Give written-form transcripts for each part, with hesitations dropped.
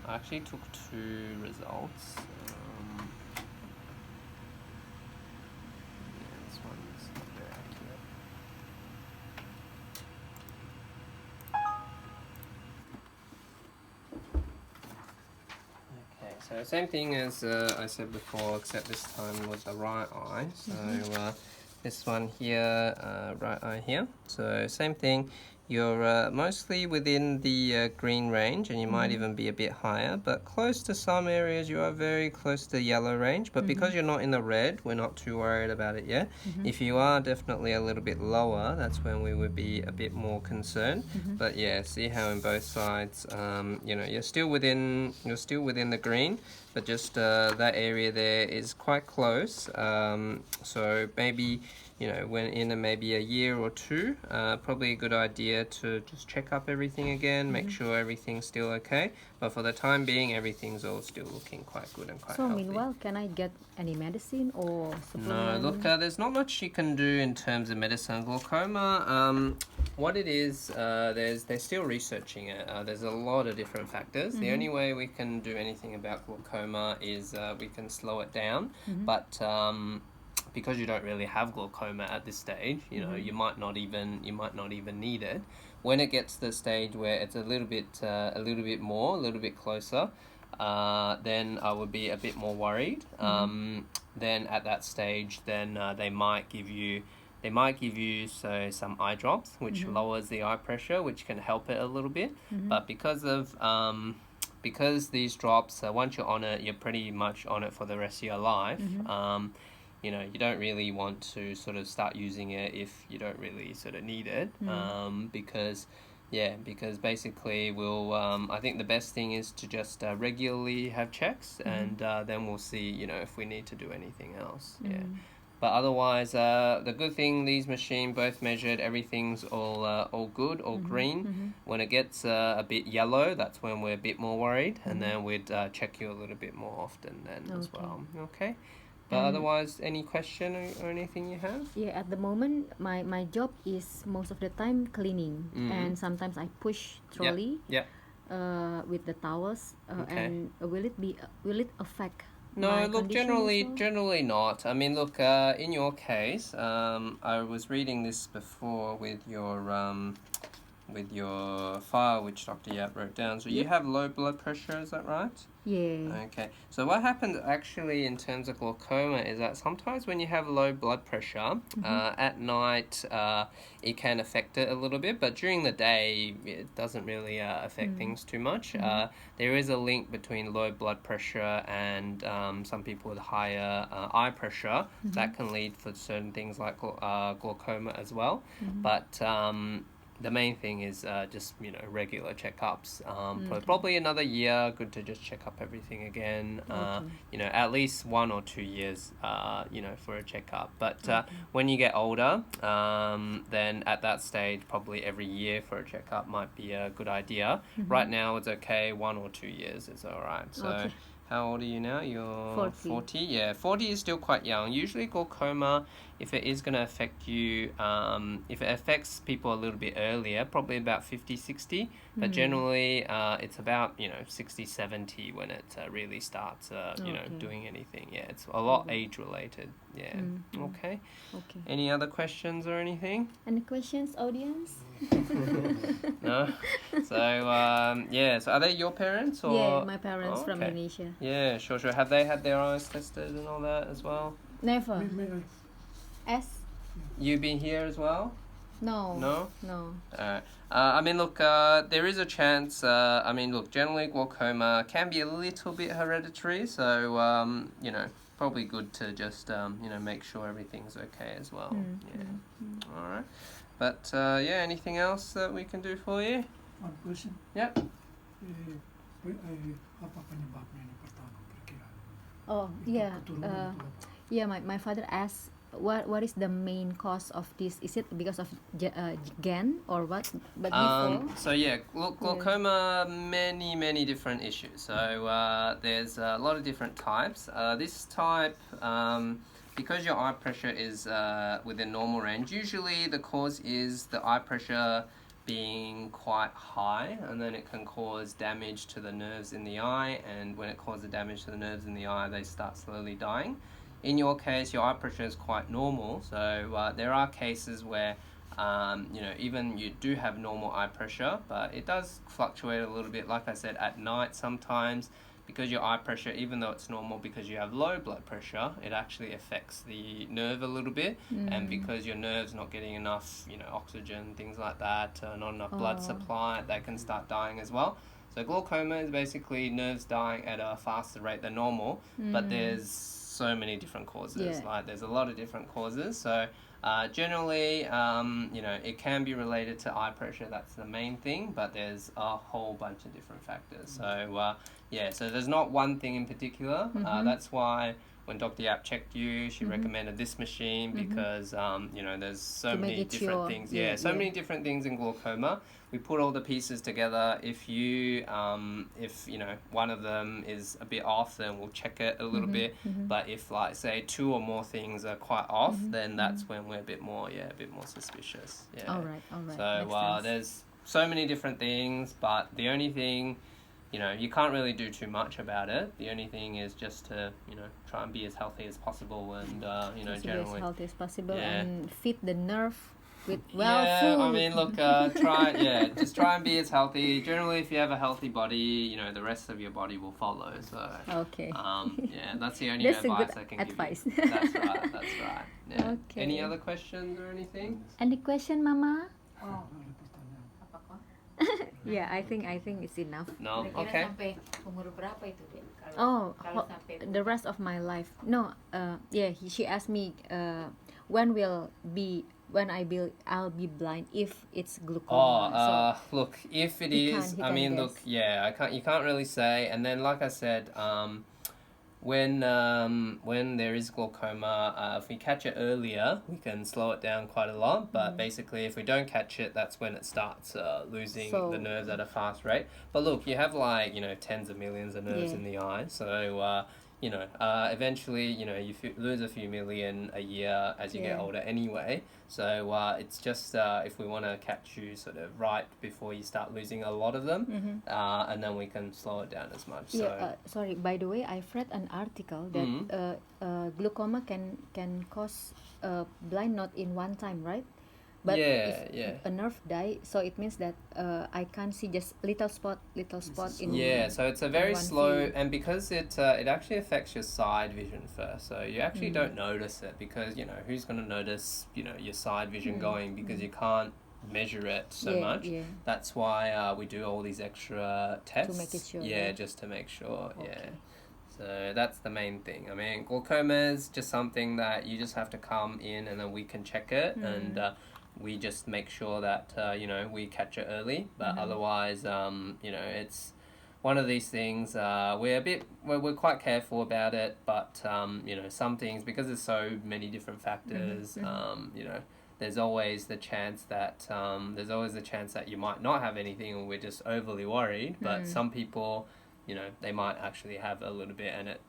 I actually took 2 results. This one's not very accurate. Okay, so same thing as I said before, except this time with the right eye. So this one here, right eye here. So same thing. You're mostly within the green range, and you might even be a bit higher, but close to some areas you are very close to the yellow range. But because you're not in the red, we're not too worried about it yet. If you are definitely a little bit lower, that's when we would be a bit more concerned. But yeah, see how in both sides, you know, you're still within the green, but just that area there is quite close. So maybe, you know, when in maybe a year or 2, probably a good idea to just check up everything again, make sure everything's still okay. But for the time being, everything's all still looking quite good and quite So healthy. meanwhile, can I get any medicine or No, supplement? look, there's not much you can do in terms of medicine. Glaucoma, what it is, they're still researching it. There's a lot of different factors. The only way we can do anything about glaucoma is we can slow it down. But because you don't really have glaucoma at this stage, you know, you might not even need it. When it gets to the stage where it's a little bit closer, then I would be a bit more worried. Then at that stage, then they might give you some eye drops, which lowers the eye pressure, which can help it a little bit. But because these drops, once you're on it, you're pretty much on it for the rest of your life. You know, you don't really want to sort of start using it if you don't really sort of need it. Because basically I think the best thing is to just regularly have checks, and then we'll see, you know, if we need to do anything else. Yeah. But otherwise, the good thing, these machines both measured, everything's all good, all green. When it gets a bit yellow, that's when we're a bit more worried, and then we'd check you a little bit more often then as well. Okay. But otherwise, any question or anything you have? Yeah, at the moment, my job is most of the time cleaning, and sometimes I push trolley. Yep. With the towels. Okay. And will it affect? No, my look, condition as well? generally not. I mean, look, in your case, I was reading this before with your file, which Dr. Yap wrote down. So you have low blood pressure, is that right? Yeah. Okay. So what happens actually in terms of glaucoma is that sometimes when you have low blood pressure, at night, it can affect it a little bit, but during the day, it doesn't really affect things too much. There is a link between low blood pressure and some people with higher eye pressure. That can lead for certain things like glaucoma as well. But the main thing is just, you know, regular checkups. Probably another year, good to just check up everything again. You know, at least 1 or 2 years, you know, for a checkup. But when you get older, then at that stage, probably every year for a checkup might be a good idea. Right now, it's okay. 1 or 2 years is all right. So. How old are you now? You're 40. Yeah, 40 is still quite young. Usually glaucoma, if it is going to affect you, if it affects people a little bit earlier, probably about 50, 60. But generally, it's about, you know, 60, 70 when it really starts, you know, doing anything. Yeah, it's a lot age-related. Yeah. Okay. Any other questions or anything? Any questions, audience? No? So, yeah. So are they your parents? Or? Yeah, my parents from Indonesia. Yeah, sure. Have they had their eyes tested and all that as well? Never. S? You been here as well? No. No? I mean, look, there is a chance. I mean, look, generally glaucoma can be a little bit hereditary, so, you know, probably good to just, you know, make sure everything's okay as well. Yeah. All right. But, yeah, anything else that we can do for you? One question. Yep. Apa penyebabnya ini pertama kira-kira? Oh, yeah. Keturunan itu apa? Yeah, my father asked what is the main cause of this? Is it because of gen or what? But before. So yeah, glaucoma, many different issues. So there's a lot of different types. This type, because your eye pressure is within normal range, usually the cause is the eye pressure being quite high, and then it can cause damage to the nerves in the eye, and when it causes damage to the nerves in the eye, they start slowly dying. In your case, your eye pressure is quite normal, so there are cases where even you do have normal eye pressure, but it does fluctuate a little bit, like I said, at night sometimes, because your eye pressure, even though it's normal because you have low blood pressure, it actually affects the nerve a little bit, and because your nerve's not getting enough, oxygen, things like that, not enough blood supply, they can start dying as well. So glaucoma is basically nerves dying at a faster rate than normal, but there's so many different causes. Yeah. Like there's a lot of different causes. So generally, it can be related to eye pressure. That's the main thing, but there's a whole bunch of different factors. So so there's not one thing in particular. That's why when Dr. Yap checked you, she recommended this machine because there's so To make many it different sure. things. Yeah, So yeah. many different things in glaucoma. We put all the pieces together. If one of them is a bit off, then we'll check it a little bit. But if, like, say 2 or more things are quite off, then that's when we're a bit more suspicious. Yeah. All right. So Makes sense. there's so many different things, but the only thing, you can't really do too much about it. The only thing is just to, try and be as healthy as possible, and Just to be as generally. healthy as possible Yeah. and feed the nerve with food. Look, just try and be as healthy. Generally, if you have a healthy body, the rest of your body will follow. So, Okay. that's the only That's a advice good I can advice. give you. That's right. Yeah. Okay. Any other questions or anything? Any question, Mama? Ada pertanyaan. Apakah? Yeah, I think it's enough. No? Kira-kira Okay. sampai umur berapa itu dia? Oh, Kalau sampai the rest of my life. No, she asked me when I'll be blind if it's glaucoma. Look, if it He is, can't look, guess. you can't really say. And then, like I said, when there is glaucoma, if we catch it earlier, we can slow it down quite a lot. But basically, if we don't catch it, that's when it starts losing the nerves at a fast rate. But look, you have tens of millions of nerves Yeah. in the eye, so eventually, you lose a few million a year as you get Yeah. older anyway. So it's just if we want to catch you sort of right before you start losing a lot of them, and then we can slow it down as much. So Yeah, sorry. By the way, I've read an article that glaucoma can cause blind not in one time, right? But if a nerve die, so it means that I can't see just little spot in. Yeah, so it's a very one slow, field. and because it actually affects your side vision first, so you actually don't notice it because who's going to notice your side vision going because you can't measure it so much. Yeah. That's why we do all these extra tests. make it sure, Yeah, yeah. just to make sure. Yeah. Okay. So that's the main thing. I mean, glaucoma is just something that you just have to come in and then we can check it and we just make sure that we catch it early. But otherwise, it's one of these things. We're quite careful about it, but some things, because there's so many different factors. There's always the chance that you might not have anything, or we're just overly worried. But some people, they might actually have a little bit, and it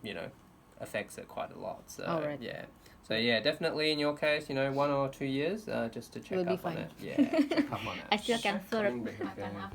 affects it quite a lot. So All right. yeah. So yeah, definitely in your case, 1 or 2 years, just to check We'll be up on fine. it. Yeah, check up on it. I still can flirt. makan apa